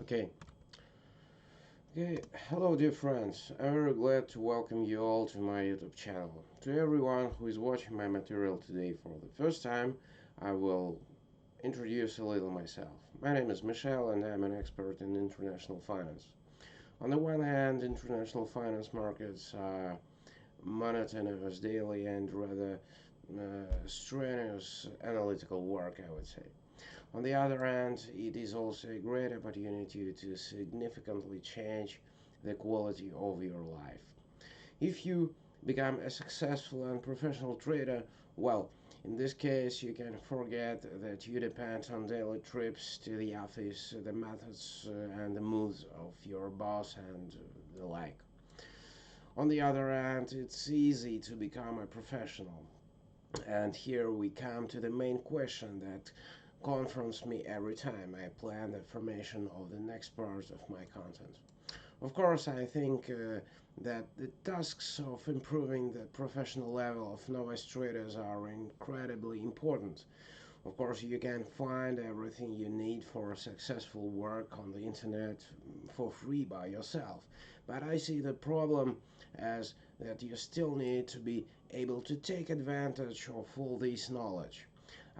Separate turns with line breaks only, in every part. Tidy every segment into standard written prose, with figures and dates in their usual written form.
Okay. Okay. Hello, dear friends. I'm very glad to welcome you all to my YouTube channel. To everyone who is watching my material today for the first time, I will introduce a little myself. My name is Michelle, and I'm an expert in international finance. On the one hand, international finance markets are monotonous daily and rather strenuous analytical work, I would say. On the other hand, it is also a great opportunity to significantly change the quality of your life. If you become a successful and professional trader, well, in this case, you can forget that you depend on daily trips to the office, the methods and the moods of your boss, and the like. On the other hand, it's easy to become a professional. And here we come to the main question that confronts me every time I plan the formation of the next part of my content. Of course, I think that the tasks of improving the professional level of novice traders are incredibly important. Of course, you can find everything you need for successful work on the internet for free by yourself. But I see the problem as that you still need to be able to take advantage of all this knowledge.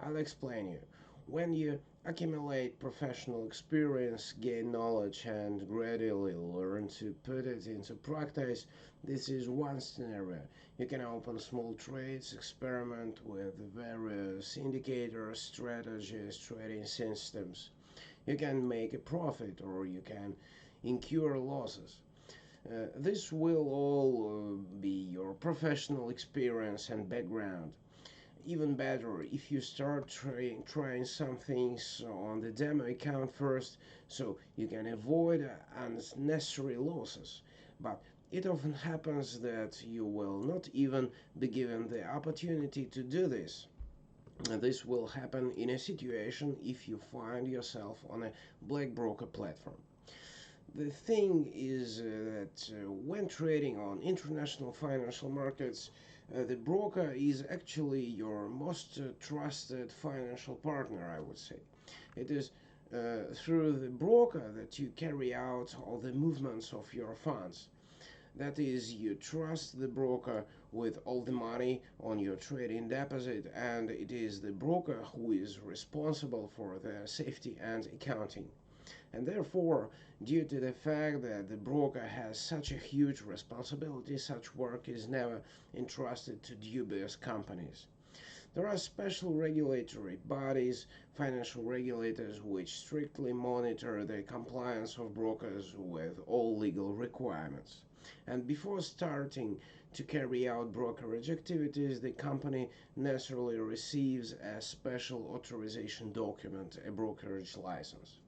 I'll explain you. When you accumulate professional experience, gain knowledge, and gradually learn to put it into practice, this is one scenario. You can open small trades, experiment with various indicators, strategies, trading systems. You can make a profit or you can incur losses. This will all be your professional experience and background. Even better if you start trying some things on the demo account first so you can avoid unnecessary losses. But it often happens that you will not even be given the opportunity to do this. This will happen in a situation if you find yourself on a black broker platform. The thing is that when trading on international financial markets, the broker is actually your most trusted financial partner, I would say. It is through the broker that you carry out all the movements of your funds. That is, you trust the broker with all the money on your trading deposit, and it is the broker who is responsible for the safety and accounting. And therefore, due to the fact that the broker has such a huge responsibility, such work is never entrusted to dubious companies. There are special regulatory bodies, financial regulators, which strictly monitor the compliance of brokers with all legal requirements. And before starting to carry out brokerage activities, the company necessarily receives a special authorization document, a brokerage license,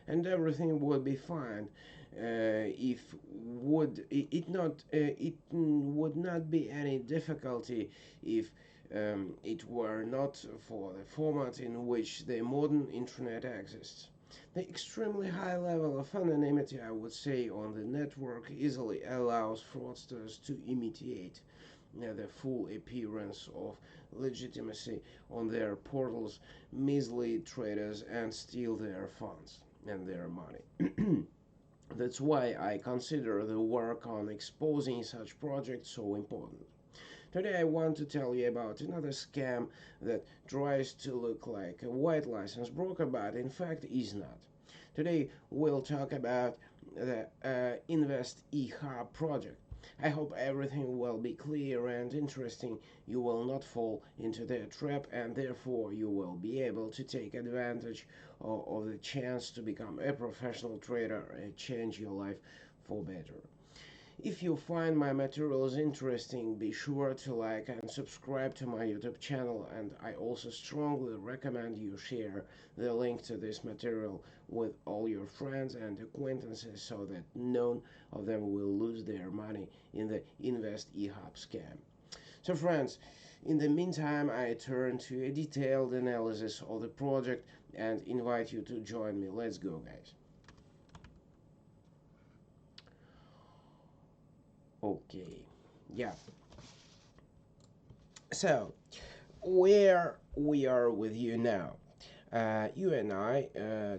and everything would be fine if would it not it would not be any difficulty if it were not for the format in which the modern internet exists. The extremely high level of anonymity, I would say, on the network easily allows fraudsters to imitate the full appearance of legitimacy on their portals, mislead traders, and steal their funds and their money. That's why I consider the work on exposing such projects so important. Today I want to tell you about another scam that tries to look like a white license broker but in fact is not. Today we'll talk about the Invest-Ehub project. I hope everything will be clear and interesting. You will not fall into their trap, and therefore you will be able to take advantage of the chance to become a professional trader and change your life for better. If you find my materials interesting, be sure to like and subscribe to my YouTube channel, and I also strongly recommend you share the link to this material with all your friends and acquaintances so that none of them will lose their money in the Invest-Ehub scam. So friends, in the meantime, I turn to a detailed analysis of the project and invite you to join me. Let's go, guys. Okay, yeah. So, where we are with you now. You and I,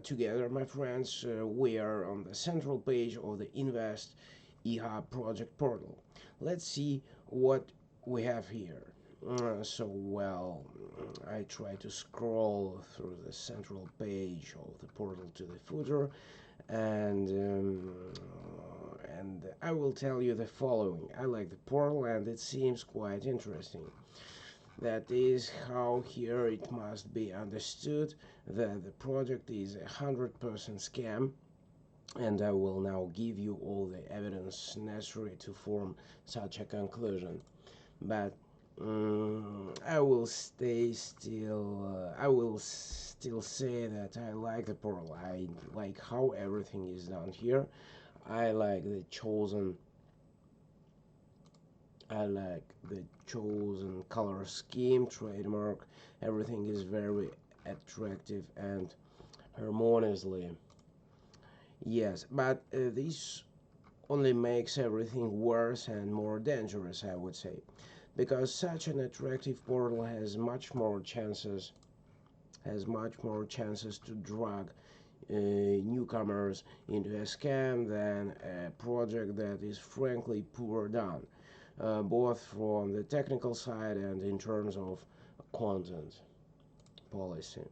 together, my friends, we are on the central page of the Invest-Ehub project portal. Let's see what we have here. I try to scroll through the central page of the portal to the footer, and I will tell you the following. I like the portal, and it seems quite interesting. That is how here it must be understood that the project is 100% scam, and I will now give you all the evidence necessary to form such a conclusion. But I will stay still. I will still say that I like the portal. I like how everything is done here. I like the chosen I like the chosen color scheme, trademark. Everything is very attractive and harmoniously. Yes, but this only makes everything worse and more dangerous, I would say, because such an attractive portal has much more chances to drag newcomers into a scam than a project that is frankly poor done, both from the technical side and in terms of content policy.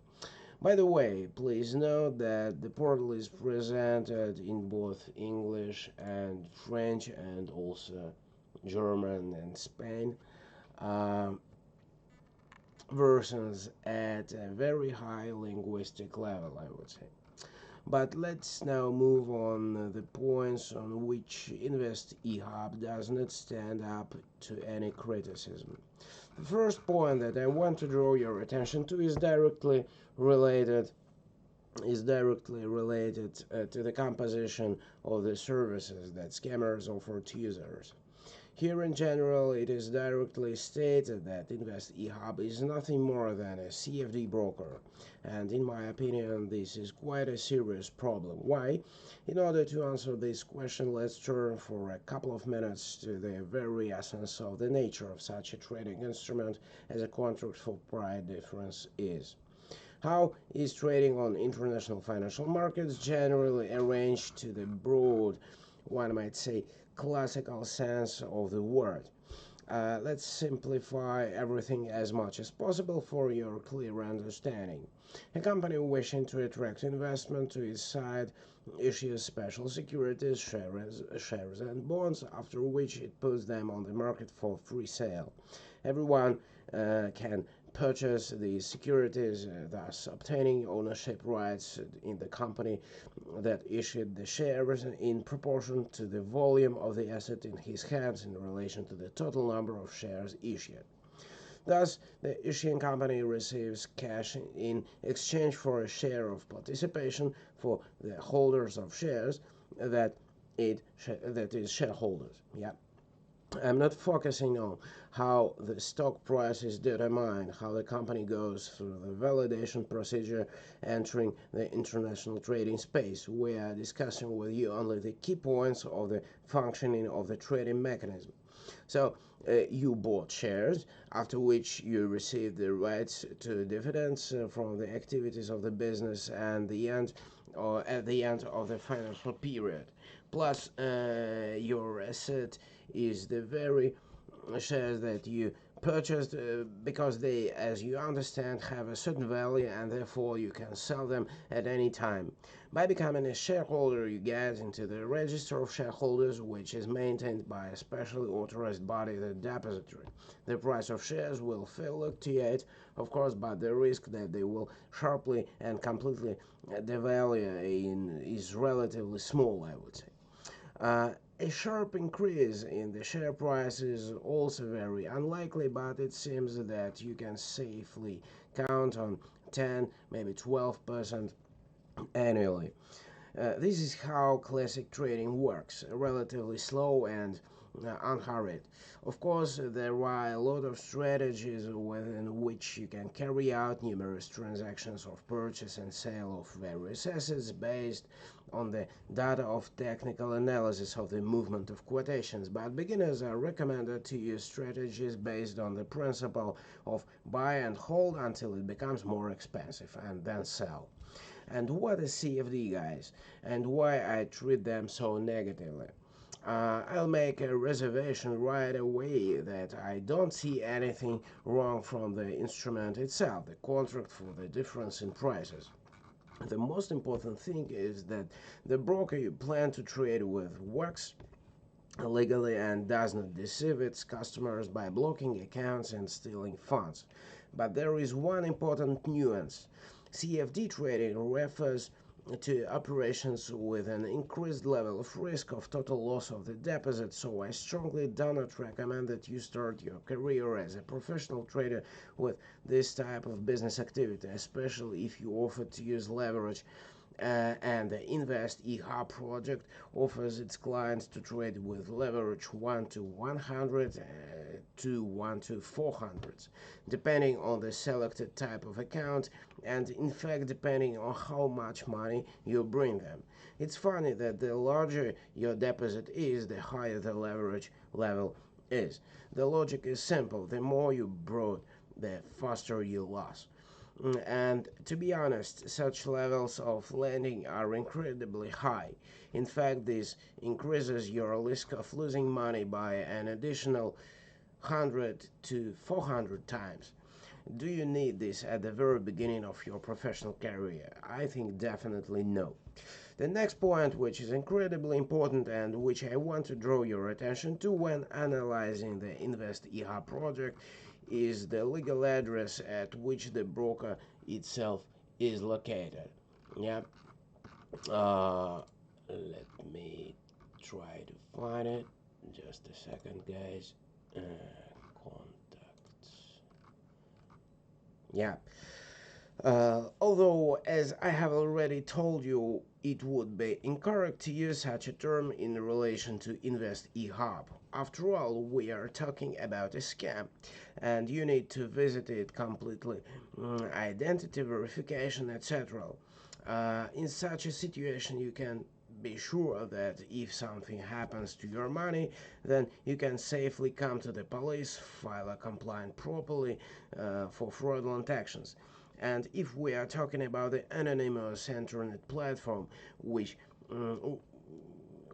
By the way, please note that the portal is presented in both English and French and also German and Spain versions at a very high linguistic level, I would say. But let's now move on the points on which Invest-Ehub does not stand up to any criticism. The first point that I want to draw your attention to related is directly related to the composition of the services that scammers offer to users. Here in general, it is directly stated that Invest-Ehub is nothing more than a CFD broker, and in my opinion, this is quite a serious problem. Why? In order to answer this question, let's turn for a couple of minutes to the very essence of the nature of such a trading instrument as a contract for price difference is. How is trading on international financial markets generally arranged to the broad, one might say, classical sense of the word? Let's simplify everything as much as possible for your clear understanding. A company wishing to attract investment to its side issues special securities, shares and bonds, after which it puts them on the market for free sale. Everyone can purchase these securities, thus obtaining ownership rights in the company that issued the shares in proportion to the volume of the asset in his hands in relation to the total number of shares issued. Thus, the issuing company receives cash in exchange for a share of participation for the holders of shares that is shareholders. Yeah. I'm not focusing on how the stock price is determined, how the company goes through the validation procedure entering the international trading space. We are discussing with you only the key points of the functioning of the trading mechanism. So you bought shares, after which you received the rights to dividends from the activities of the business and the end or at the end of the financial period. Plus, your asset is the very shares that you purchased because they, as you understand, have a certain value and therefore you can sell them at any time. By becoming a shareholder, you get into the register of shareholders, which is maintained by a specially authorized body, the depository. The price of shares will fluctuate, of course, but the risk that they will sharply and completely devalue is relatively small, I would say. A sharp increase in the share price is also very unlikely, but it seems that you can safely count on 10, maybe 12% annually. This is how classic trading works, relatively slow and unhurried. Of course, there are a lot of strategies within which you can carry out numerous transactions of purchase and sale of various assets based on the data of technical analysis of the movement of quotations, but beginners are recommended to use strategies based on the principle of buy and hold until it becomes more expensive and then sell. And what is CFD, guys, and why I treat them so negatively? I'll make a reservation right away that I don't see anything wrong from the instrument itself, the contract for the difference in prices. The most important thing is that the broker you plan to trade with works legally and does not deceive its customers by blocking accounts and stealing funds. But there is one important nuance. CFD trading refers to operations with an increased level of risk of total loss of the deposit, so I strongly do not recommend that you start your career as a professional trader with this type of business activity, especially if you offer to use leverage. And the Invest-Ehub project offers its clients to trade with leverage 1 to 100 to 1 to 400, depending on the selected type of account and, in fact, depending on how much money you bring them. It's funny that the larger your deposit is, the higher the leverage level is. The logic is simple: the more you brought, the faster you lost. And to be honest, such levels of lending are incredibly high. In fact, this increases your risk of losing money by an additional 100 to 400 times. Do you need this at the very beginning of your professional career? I think definitely no. The next point, which is incredibly important and which I want to draw your attention to when analyzing the Invest-Ehub project, is the legal address at which the broker itself is located. Yeah. Let me try to find it. Just a second, guys. Contacts. Yeah. Although, as I have already told you, it would be incorrect to use such a term in relation to Invest-Ehub. After all, we are talking about a scam, and you need to visit it completely, identity verification, etc. In such a situation, you can be sure that if something happens to your money, then you can safely come to the police, file a complaint properly for fraudulent actions. And if we are talking about the anonymous internet platform, which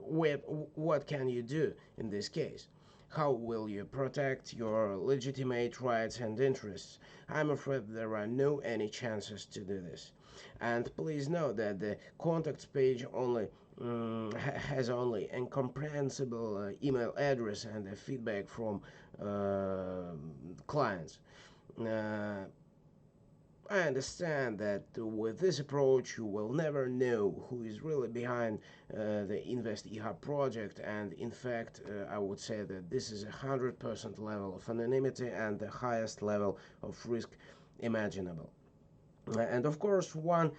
where, what can you do in this case? How will you protect your legitimate rights and interests? I'm afraid there are no any chances to do this. And please note that the contacts page only has only incomprehensible email address and the feedback from clients. Uh, I understand that with this approach you will never know who is really behind the Invest-Ehub project, and in fact I would say that this is 100% level of anonymity and the highest level of risk imaginable. And of course one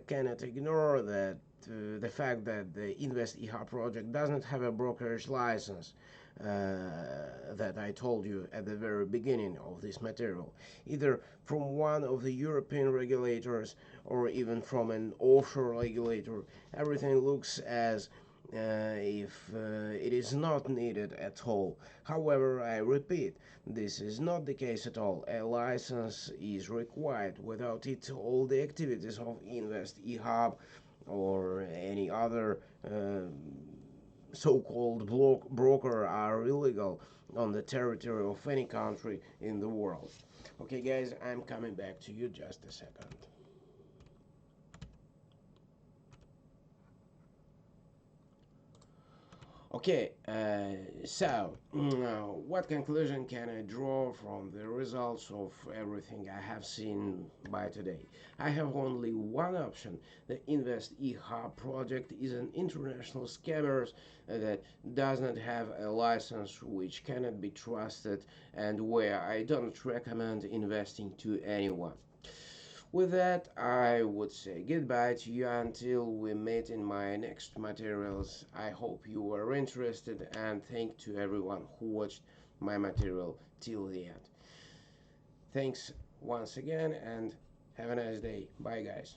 cannot ignore that the fact that the Invest-Ehub project doesn't have a brokerage license that I told you at the very beginning of this material, either from one of the European regulators or even from an offshore regulator. Everything looks as if it is not needed at all. However, I repeat, this is not the case at all. A license is required. Without it, all the activities of Invest-Ehub or any other so-called broker are illegal on the territory of any country in the world. Okay, guys, I'm coming back to you just a second. Okay, so what conclusion can I draw from the results of everything I have seen by today? I have only one option. The Invest-Ehub project is an international scammer that does not have a license, which cannot be trusted, and where I don't recommend investing to anyone. With that, I would say goodbye to you until we meet in my next materials. I hope you were interested, and thank to everyone who watched my material till the end. Thanks once again, and have a nice day. Bye, guys.